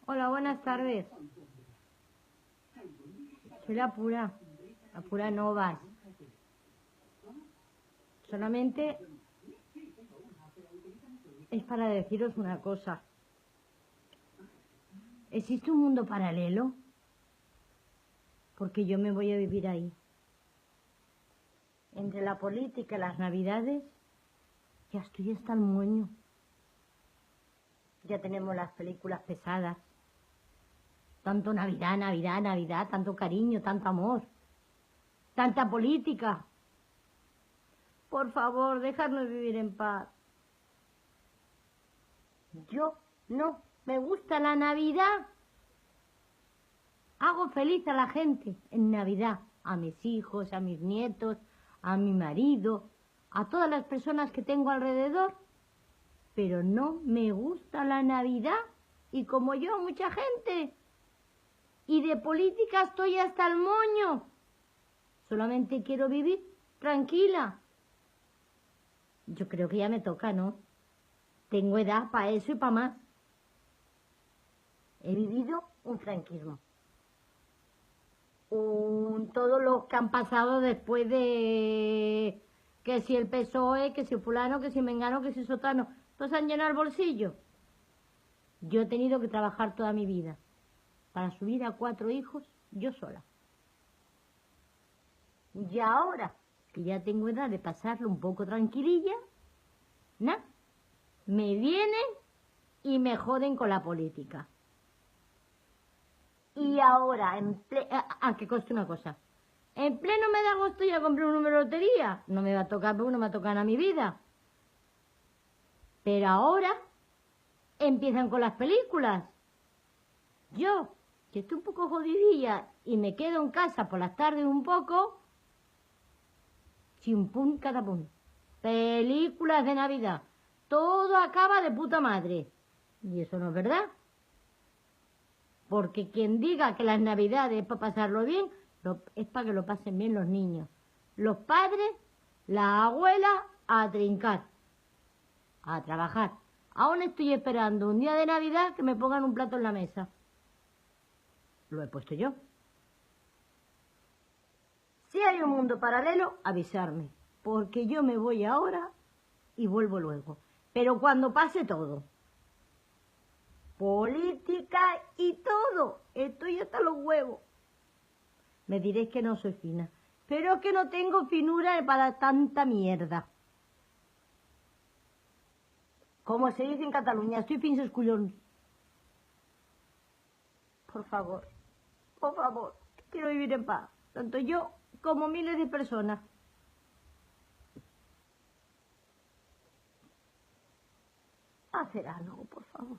Hola, buenas tardes. Soy la pura Novas. Solamente es para deciros una cosa. ¿Existe un mundo paralelo? Porque yo me voy a vivir ahí. Entre la política y las navidades, ya estoy hasta el moño. Ya tenemos las películas pesadas. Tanto Navidad, Navidad, Navidad, tanto cariño, tanto amor, tanta política. Por favor, dejadme vivir en paz. Yo no me gusta la Navidad. Hago feliz a la gente en Navidad, a mis hijos, a mis nietos, a mi marido, a todas las personas que tengo alrededor. Pero no me gusta la Navidad y como yo, mucha gente. Y de política estoy hasta el moño. Solamente quiero vivir tranquila. Yo creo que ya me toca, ¿no? Tengo edad para eso y para más. He vivido un franquismo. Todos los que han pasado después de que si el PSOE, que si fulano, que si mengano, que si sotano, todos han llenado el bolsillo. Yo he tenido que trabajar toda mi vida para subir a 4 hijos yo sola. Y ahora que ya tengo edad de pasarlo un poco tranquililla, me vienen y me joden con la política. Y ahora, que coste una cosa, en pleno mes de agosto ya compré un número de lotería. No me va a tocar porque no me va a tocar a mi vida. Pero ahora empiezan con las películas. Yo, que estoy un poco jodidilla y me quedo en casa por las tardes un poco, chimpún cada pum. Películas de Navidad. Todo acaba de puta madre. Y eso no es verdad. Porque quien diga que las Navidades es para pasarlo bien, es para que lo pasen bien los niños. Los padres, las abuelas, a trincar, a trabajar. Aún estoy esperando un día de Navidad que me pongan un plato en la mesa. Lo he puesto yo. Si hay un mundo paralelo, avisarme. Porque yo me voy ahora y vuelvo luego. Pero cuando pase todo. Política y todo. Estoy hasta los huevos. Me diréis que no soy fina. Pero que no tengo finura para tanta mierda. Como se dice en Cataluña, estoy fins als collons. Por favor, quiero vivir en paz. Tanto yo como miles de personas. Hacer algo, por favor.